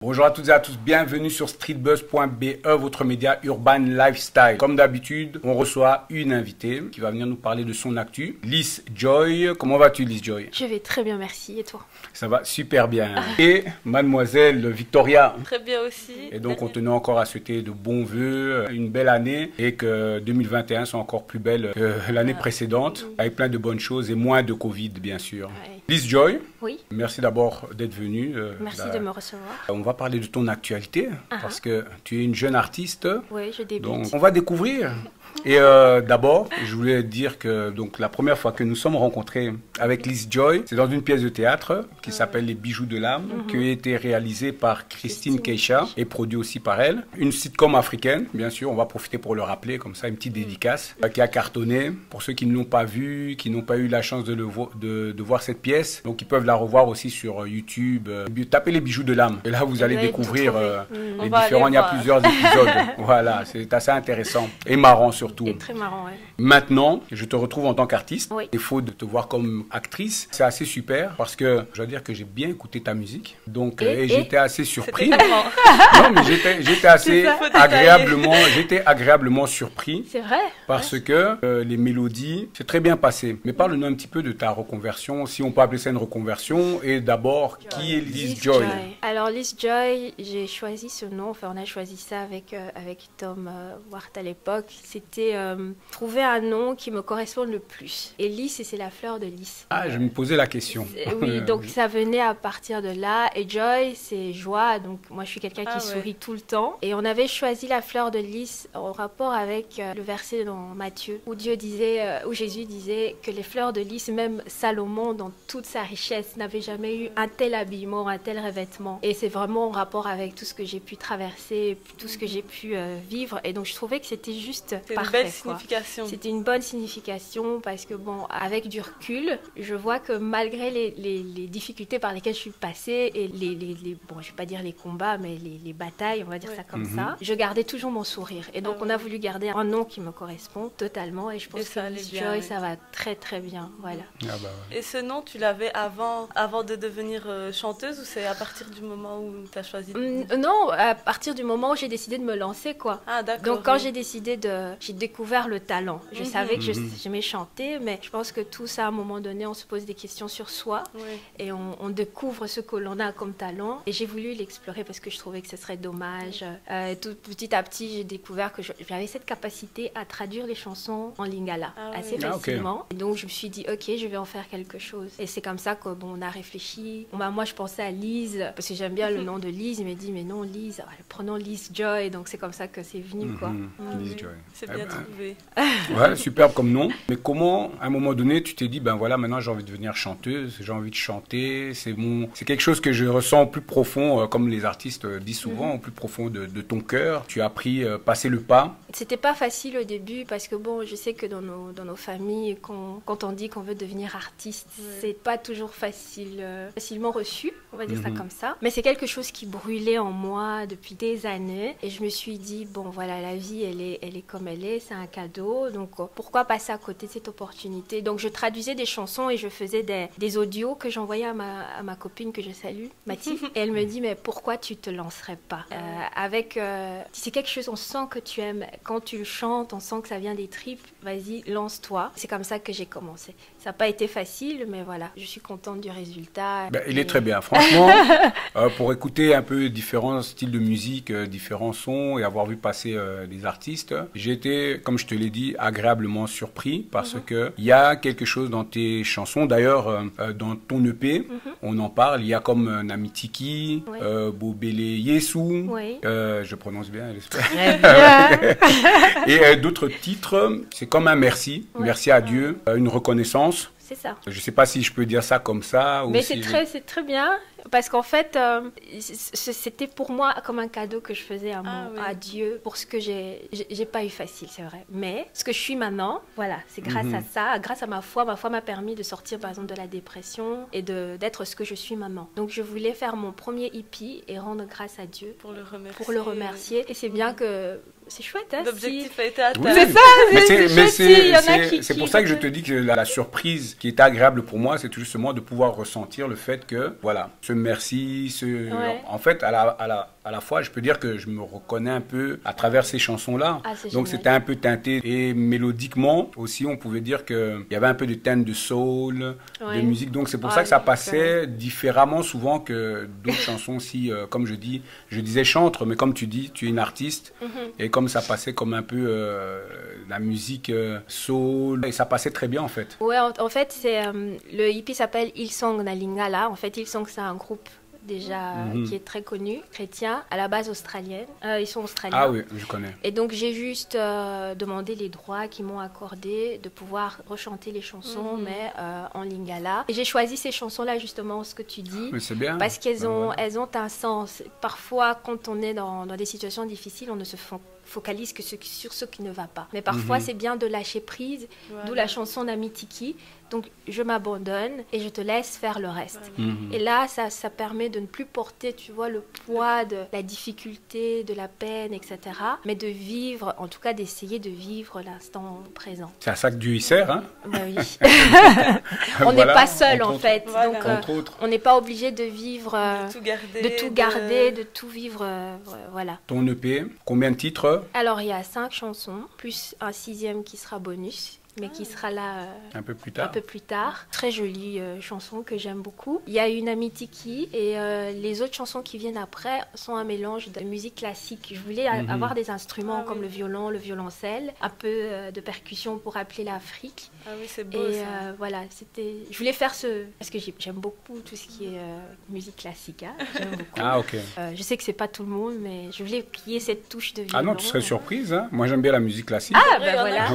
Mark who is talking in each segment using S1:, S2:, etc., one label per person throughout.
S1: Bonjour à toutes et à tous, bienvenue sur streetbuzz.be, votre média urban lifestyle. Comme d'habitude, on reçoit une invitée qui va venir nous parler de son actu. Liz Joy, comment vas-tu Liz Joy?
S2: Je vais très bien, merci. Et toi?
S1: Ça va super bien. Et mademoiselle Victoria.
S3: Très bien aussi.
S1: Et donc on tenait encore à souhaiter de bons vœux, une belle année et que 2021 soit encore plus belle que l'année précédente, avec plein de bonnes choses et moins de Covid bien sûr.
S2: Ouais.
S1: Liz Joy,
S2: Oui,
S1: merci d'abord d'être venue.
S2: merci de me recevoir.
S1: On va parler de ton actualité parce que tu es une jeune artiste.
S2: Oui, je débute.
S1: Donc, on va découvrir. Et d'abord, je voulais dire que donc, la première fois que nous sommes rencontrés avec Liz Joy, c'est dans une pièce de théâtre qui s'appelle Les Bijoux de l'âme, qui a été réalisée par Christine Keisha et produite aussi par elle. Une sitcom africaine, bien sûr, on va profiter pour le rappeler, comme ça, une petite dédicace, qui a cartonné. Pour ceux qui ne l'ont pas vu, qui n'ont pas eu la chance de voir cette pièce, donc ils peuvent la revoir aussi sur YouTube. Tapez Les Bijoux de l'âme. Et là, vous allez découvrir les différents, il y a plusieurs épisodes. Voilà, c'est assez intéressant et marrant surtout.
S2: C'est très marrant, ouais.
S1: Maintenant, je te retrouve en tant qu'artiste.
S2: Oui.
S1: Défaut de te voir comme actrice, c'est assez super parce que je dois dire que j'ai bien écouté ta musique. Donc, et j'étais assez surpris. Non, mais j'étais assez agréablement surpris.
S2: C'est vrai.
S1: Parce que les mélodies, c'est très bien passé. Mais parle-nous un petit peu de ta reconversion, si on peut appeler ça une reconversion. Et d'abord, qui est Liz Joy?
S2: Alors, Liz Joy, j'ai choisi ce nom. Enfin, on a choisi ça avec Tom Wart à l'époque. C'était trouver un nom qui me corresponde le plus. Et Liz, c'est la fleur de lys.
S1: Ah, je me posais la question.
S2: Oui, donc ça venait à partir de là. Et Joy, c'est joie. Donc, moi, je suis quelqu'un qui sourit tout le temps. Et on avait choisi la fleur de lys en rapport avec le verset dans Matthieu, où Jésus disait que les fleurs de lys, même Salomon, dans toute sa richesse, n'avait jamais eu un tel habillement, un tel revêtement. Et c'est vraiment en rapport avec tout ce que j'ai pu traverser, tout ce que j'ai pu vivre. Et donc, je trouvais que c'était juste parfait.
S3: Une belle signification.
S2: C'était une bonne signification parce que, bon, avec du recul, je vois que malgré les difficultés par lesquelles je suis passée et bon, je vais pas dire les combats, mais les batailles, on va dire ça comme ça, je gardais toujours mon sourire. Et donc, on a voulu garder un nom qui me correspond totalement. Et je pense que Liz Joy, ça va très, très bien. Voilà.
S1: Ah bah ouais.
S3: Et ce nom, tu l'avais avant de devenir chanteuse ou c'est à partir du moment où tu as choisi
S2: Non, à partir du moment où j'ai décidé de me lancer, quoi.
S3: Ah, d'accord.
S2: Donc, quand j'ai découvert le talent. Je savais que j'aimais chanter, mais je pense que tous, à un moment donné, on se pose des questions sur soi et on découvre ce que l'on a comme talent. Et j'ai voulu l'explorer parce que je trouvais que ce serait dommage. Tout petit à petit, j'ai découvert que j'avais cette capacité à traduire les chansons en lingala assez facilement. Et donc, je me suis dit, ok, je vais en faire quelque chose. Et c'est comme ça qu'on a réfléchi. Moi, je pensais à Liz parce que j'aime bien le nom de Liz. Il m'a dit, mais non, Liz, prenons Liz Joy. Donc, c'est comme ça que c'est venu, quoi.
S1: Liz Joy.
S3: C'est bien trouvé.
S1: Ouais, superbe comme nom. Mais comment, à un moment donné, tu t'es dit, ben voilà, maintenant j'ai envie de devenir chanteuse, j'ai envie de chanter, c'est quelque chose que je ressens au plus profond, comme les artistes disent souvent, au plus profond de ton cœur. Tu as appris, passer le pas.
S2: C'était pas facile au début parce que bon, je sais que dans nos familles, quand on dit qu'on veut devenir artiste, c'est pas toujours facilement reçu, on va dire ça comme ça. Mais c'est quelque chose qui brûlait en moi depuis des années et je me suis dit, bon voilà, la vie elle est comme elle est, c'est un cadeau, donc pourquoi passer à côté de cette opportunité? Donc je traduisais des chansons et je faisais des audios que j'envoyais à ma copine que je salue, Mathilde, et elle me dit, mais pourquoi tu te lancerais pas c'est quelque chose, on sent que tu aimes, quand tu le chantes, on sent que ça vient des tripes, vas-y, lance-toi. C'est comme ça que j'ai commencé. Ça n'a pas été facile, mais voilà, je suis contente du résultat.
S1: Ben, il est très bien, franchement, pour écouter un peu différents styles de musique, différents sons et avoir vu passer des artistes, j'ai été, comme je te l'ai dit, agréablement surpris parce que il y a quelque chose dans tes chansons. D'ailleurs, dans ton EP, on en parle, il y a comme Namitiki, Bobele Yesu, je prononce bien, j'espère. Et d'autres titres, c'est comme un merci, merci à Dieu, une reconnaissance.
S2: C'est ça.
S1: Je ne sais pas si je peux dire ça comme ça.
S2: Mais c'est très bien, parce qu'en fait, c'était pour moi comme un cadeau que je faisais à Dieu pour ce que j'ai pas eu facile, c'est vrai. Mais ce que je suis maintenant, voilà, c'est grâce à ça, grâce à ma foi. Ma foi m'a permis de sortir, par exemple, de la dépression et d'être ce que je suis maintenant. Donc, je voulais faire mon premier EP et rendre grâce à Dieu
S3: pour le remercier.
S2: Et c'est bien que c'est chouette, hein.
S3: L'objectif a été atteint.
S1: Oui,
S2: C'est ça,
S1: c'est pour ça que je te dis que la surprise qui est agréable pour moi, c'est justement de pouvoir ressentir le fait que, voilà, ce merci, en fait, à la fois, je peux dire que je me reconnais un peu à travers ces chansons-là.
S2: Ah, c'est
S1: donc
S2: génial.
S1: c'était un peu teinté. Et mélodiquement aussi, on pouvait dire qu'il y avait un peu de teinte de soul, de musique. Donc c'est pour ça que ça passait différemment souvent que d'autres chansons. Si, comme je disais chantre, mais comme tu dis, tu es une artiste. Et comme ça passait comme un peu la musique soul. Et ça passait très bien en fait.
S2: Ouais, en fait, le hippie s'appelle Hillsong na Lingala. En fait, Hillsong, c'est un groupe déjà qui est très connu, chrétien, à la base australienne. Ils sont australiens.
S1: Ah oui, je connais.
S2: Et donc j'ai juste demandé les droits qu'ils m'ont accordés de pouvoir rechanter les chansons, mais en lingala. Et j'ai choisi ces chansons-là justement, ce que tu dis,
S1: mais c'est bien.
S2: parce qu'elles ont un sens. Parfois, quand on est dans des situations difficiles, on ne se focalise que sur ce qui ne va pas. Mais parfois, c'est bien de lâcher prise, d'où la chanson d'Amitiki. Donc, je m'abandonne et je te laisse faire le reste. Et là, ça permet de ne plus porter, tu vois, le poids de la difficulté, de la peine, etc. Mais de vivre, en tout cas d'essayer de vivre l'instant présent.
S1: C'est à ça que Dieu y sert, hein?
S2: Bah oui. On n'est pas seul, en fait.
S3: Voilà.
S2: Donc, on n'est pas obligé de vivre,
S3: de tout
S2: garder, de tout vivre. Voilà.
S1: Ton EP, combien de titres?
S2: Alors, il y a 5 chansons, plus un 6e qui sera bonus, mais qui sera là
S1: un peu plus tard.
S2: Très jolie chanson que j'aime beaucoup. Il y a une Amitiki et les autres chansons qui viennent après sont un mélange de musique classique. Je voulais avoir des instruments comme le violon, le violoncelle, un peu de percussion pour appeler l'Afrique.
S3: Ah oui, c'est beau
S2: et
S3: ça.
S2: Voilà, je voulais faire parce que j'aime beaucoup tout ce qui est musique classique. Hein. J'aime beaucoup.
S1: Ah ok.
S2: Je sais que c'est pas tout le monde, mais je voulais qu'il y ait cette touche de violon.
S1: Ah non, tu serais surprise. Hein. Moi, j'aime bien la musique classique.
S2: Ah ben voilà.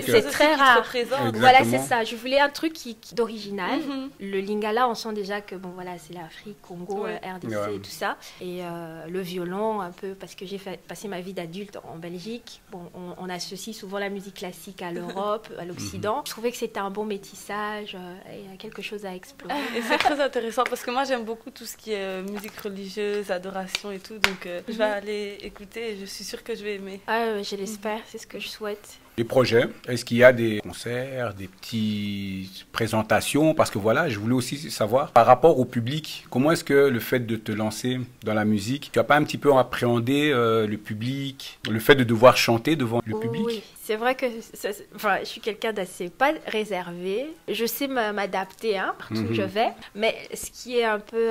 S3: C'est
S2: très rare.
S1: Exactement.
S2: Voilà, c'est ça. Je voulais un truc d'original. Le lingala, on sent déjà que bon voilà, c'est l'Afrique, Congo, RDC et tout ça. Et le violon, un peu, parce que j'ai passé ma vie d'adulte en Belgique. Bon, on associe souvent la musique classique à l'Europe, à l'Occident. Je trouvais que c'était un bon métissage et quelque chose à explorer.
S3: Et c'est très intéressant parce que moi j'aime beaucoup tout ce qui est musique religieuse, adoration et tout. Donc je vais aller écouter et je suis sûre que je vais aimer.
S2: Ah, je l'espère, c'est ce que je souhaite.
S1: Les projets, est-ce qu'il y a des concerts, des petites présentations? Parce que voilà, je voulais aussi savoir, par rapport au public, comment est-ce que le fait de te lancer dans la musique, tu n'as pas un petit peu appréhendé le public, le fait de devoir chanter devant le public?
S2: Oui, c'est vrai que je suis quelqu'un d'assez pas réservé. Je sais m'adapter partout où je vais. Mais ce qui est un peu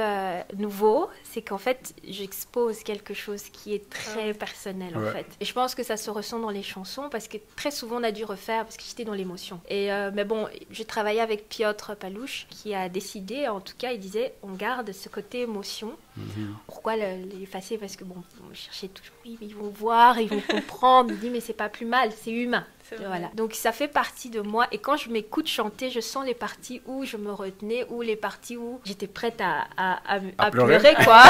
S2: nouveau, c'est qu'en fait, j'expose quelque chose qui est très personnel en fait. Et je pense que ça se ressent dans les chansons parce que très souvent on a dû refaire parce que j'étais dans l'émotion. Et mais bon, j'ai travaillé avec Piotr Palouche qui a décidé, en tout cas, il disait on garde ce côté émotion. Pourquoi l'effacer? Parce que bon, on cherchait toujours, oui, ils vont voir, ils vont comprendre. Il dit mais c'est pas plus mal, c'est humain. Voilà. Donc ça fait partie de moi et quand je m'écoute chanter, je sens les parties où je me retenais ou les parties où j'étais prête à pleurer quoi.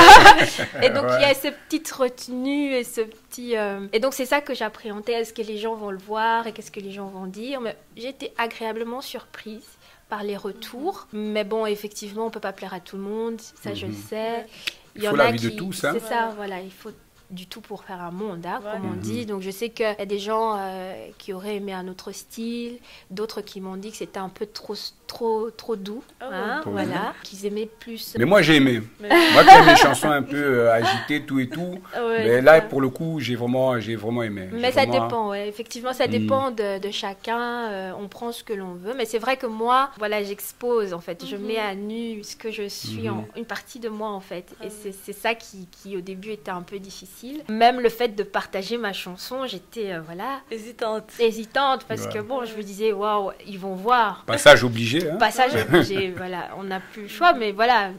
S2: Et donc il y a ces petites retenues et ce petit et donc c'est ça que j'appréhendais, est-ce que les gens vont le voir et qu'est-ce que les gens vont dire, mais j'ai été agréablement surprise par les retours, mais bon effectivement on peut pas plaire à tout le monde, ça je le sais.
S1: Il faut l'avis de tous, hein.
S2: C'est ça, voilà, il faut du tout pour faire un monde, comme on dit. Donc je sais qu'il y a des gens qui auraient aimé un autre style, d'autres qui m'ont dit que c'était un peu trop doux, voilà, qu'ils aimaient plus.
S1: Mais moi j'ai aimé. Moi qui aime les chansons un peu agitées, tout et tout. Mais là pour le coup j'ai vraiment aimé.
S2: Mais ça dépend, effectivement ça dépend de chacun. On prend ce que l'on veut. Mais c'est vrai que moi, voilà, j'expose en fait. Je mets à nu ce que je suis, une partie de moi en fait. Et c'est ça qui au début était un peu difficile. Même le fait de partager ma chanson, j'étais hésitante parce que bon, je me disais waouh, ils vont voir.
S1: Passage obligé. Hein.
S2: Passage obligé, voilà, on n'a plus le choix, mais voilà,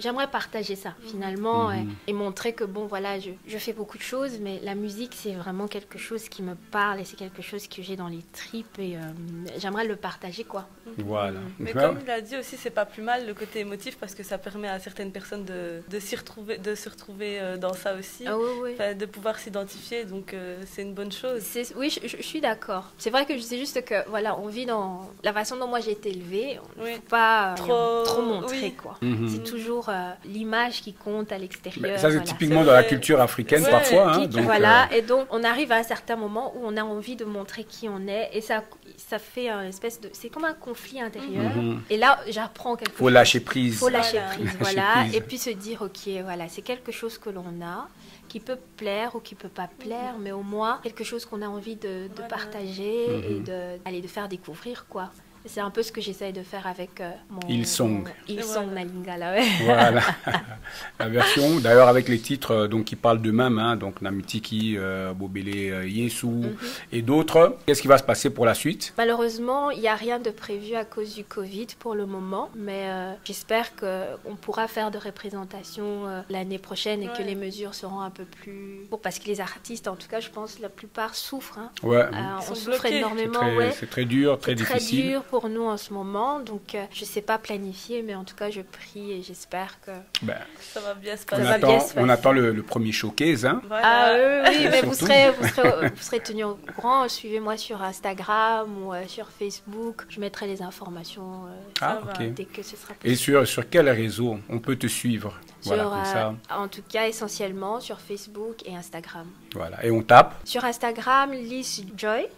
S2: j'aimerais partager ça finalement et montrer que bon, voilà, je fais beaucoup de choses, mais la musique c'est vraiment quelque chose qui me parle et c'est quelque chose que j'ai dans les tripes et j'aimerais le partager quoi.
S1: Voilà.
S3: Mais comme il a dit aussi, c'est pas plus mal le côté émotif parce que ça permet à certaines personnes de se retrouver dans ça aussi. De pouvoir s'identifier, donc c'est une bonne chose.
S2: Oui, je suis d'accord. C'est vrai que c'est juste que, voilà, on vit dans la façon dont moi j'ai été élevée. cacher, il ne faut pas trop montrer, quoi. C'est toujours l'image qui compte à l'extérieur.
S1: Ça, c'est typiquement dans la culture africaine, parfois. Hein,
S2: donc, voilà, et donc on arrive à un certain moment où on a envie de montrer qui on est, et ça fait une espèce de... C'est comme un conflit intérieur. Et là, j'apprends quelque chose.
S1: Faut lâcher prise.
S2: Faut lâcher prise, voilà. Et puis se dire, ok, voilà, c'est quelque chose que l'on a, qui peut plaire ou qui peut pas plaire, mais au moins quelque chose qu'on a envie de partager et de faire découvrir, quoi. C'est un peu ce que j'essaye de faire avec mon
S1: Hillsong
S2: Nalingala, ouais.
S1: Voilà, la version, d'ailleurs avec les titres donc, qui parlent d'eux-mêmes, hein, donc Namitiki, Bobele, Yesu et d'autres. Qu'est-ce qui va se passer pour la suite?
S2: Malheureusement, il n'y a rien de prévu à cause du Covid pour le moment, mais j'espère qu'on pourra faire de représentation l'année prochaine et que les mesures seront un peu plus... Parce que les artistes, en tout cas, je pense, la plupart souffrent. Hein. On souffre énormément.
S1: C'est très dur, très difficile.
S2: Très dur pour nous en ce moment, donc je ne sais pas planifier, mais en tout cas je prie et j'espère que
S3: ça va bien se passer.
S1: On attend le premier showcase. Hein.
S2: Voilà. Oui, mais vous serez tenus au courant. Suivez-moi sur Instagram ou sur Facebook. Je mettrai les informations dès que ce sera possible.
S1: Et sur quel réseau on peut te suivre?
S2: En tout cas, essentiellement sur Facebook et Instagram.
S1: Voilà. Et on tape?
S2: Sur Instagram, LizJoy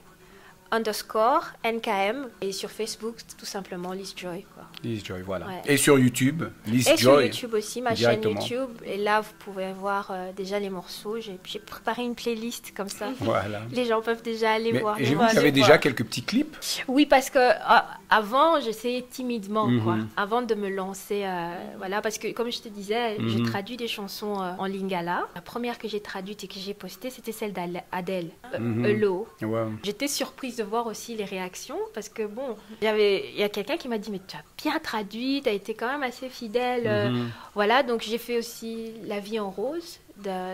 S2: _NKM et sur Facebook tout simplement LizJoy, quoi.
S1: LizJoy, voilà. Et sur YouTube, LizJoy.
S2: Et sur YouTube aussi, ma chaîne YouTube. Et là, vous pouvez voir déjà les morceaux. J'ai préparé une playlist comme ça.
S1: Voilà.
S2: Les gens peuvent déjà aller voir.
S1: J'ai vu qu'il y avait déjà quelques petits clips.
S2: Oui, parce que avant, j'essayais timidement, quoi. Avant de me lancer, voilà, parce que comme je te disais, j'ai traduit des chansons en lingala. La première que j'ai traduite et que j'ai postée, c'était celle d'Adèle, Hello. J'étais surprise de voir aussi les réactions parce que bon, il y a quelqu'un qui m'a dit mais tu as bien traduit, tu as été quand même assez fidèle. Voilà, donc j'ai fait aussi La vie en rose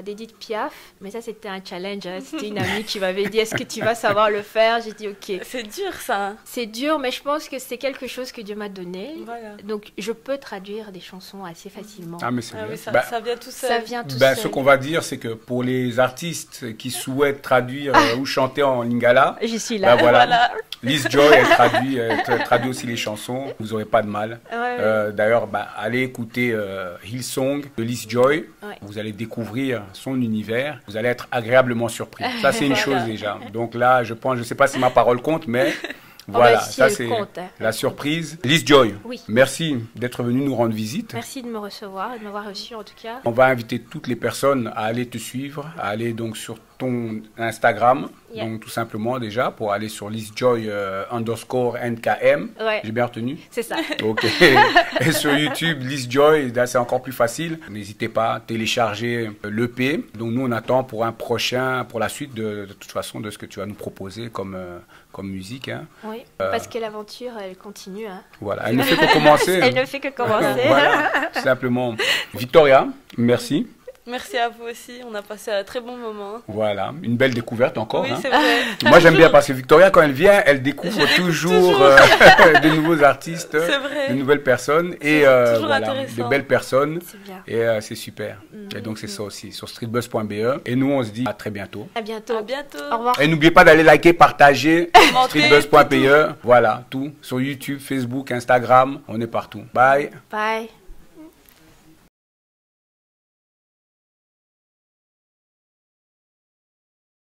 S2: d'Edith Piaf, mais ça c'était un challenge, hein. C'était une amie qui m'avait dit est-ce que tu vas savoir le faire, j'ai dit ok.
S3: C'est dur ça.
S2: C'est dur, mais je pense que c'est quelque chose que Dieu m'a donné, donc je peux traduire des chansons assez facilement.
S1: Ah mais c'est bien.
S3: Ça vient tout seul.
S2: Ça vient tout seul.
S1: Ce qu'on va dire c'est que pour les artistes qui souhaitent traduire ou chanter en lingala,
S2: j'y suis là.
S1: Voilà. LizJoy, elle traduit aussi les chansons, vous n'aurez pas de mal. D'ailleurs, allez écouter Hillsong de LizJoy, vous allez découvrir son univers, vous allez être agréablement surpris. Ça, c'est une chose déjà. Donc là, je ne sais pas si ma parole compte, mais voilà, ça c'est la surprise. LizJoy, merci d'être venu nous rendre visite.
S2: Merci de me recevoir et de m'avoir reçu en tout cas.
S1: On va inviter toutes les personnes à aller te suivre, à aller donc sur ton Instagram, donc tout simplement déjà, pour aller sur LizJoy _NKM. J'ai bien retenu?
S2: C'est ça.
S1: Ok. Et sur YouTube, LizJoy, là c'est encore plus facile. N'hésitez pas à télécharger l'EP. Donc nous on attend pour la suite de toute façon de ce que tu vas nous proposer comme musique. Hein.
S2: Oui, parce que l'aventure elle continue. Hein.
S1: Voilà, elle ne fait que commencer.
S2: Elle ne fait que commencer.
S1: Voilà, simplement. Victoria, merci.
S3: Merci à vous aussi, on a passé un très bon moment.
S1: Voilà, une belle découverte encore.
S3: Oui, c'est vrai.
S1: Moi j'aime bien parce que Victoria, quand elle vient, elle découvre toujours de nouveaux artistes, de nouvelles personnes et de belles personnes. Et c'est super. Et donc c'est ça aussi, sur streetbuzz.be. Et nous on se dit à très bientôt.
S2: À bientôt.
S3: À bientôt.
S2: Au revoir.
S1: Et n'oubliez pas d'aller liker, partager streetbuzz.be. Voilà, tout. Sur YouTube, Facebook, Instagram, on est partout. Bye.
S2: Bye.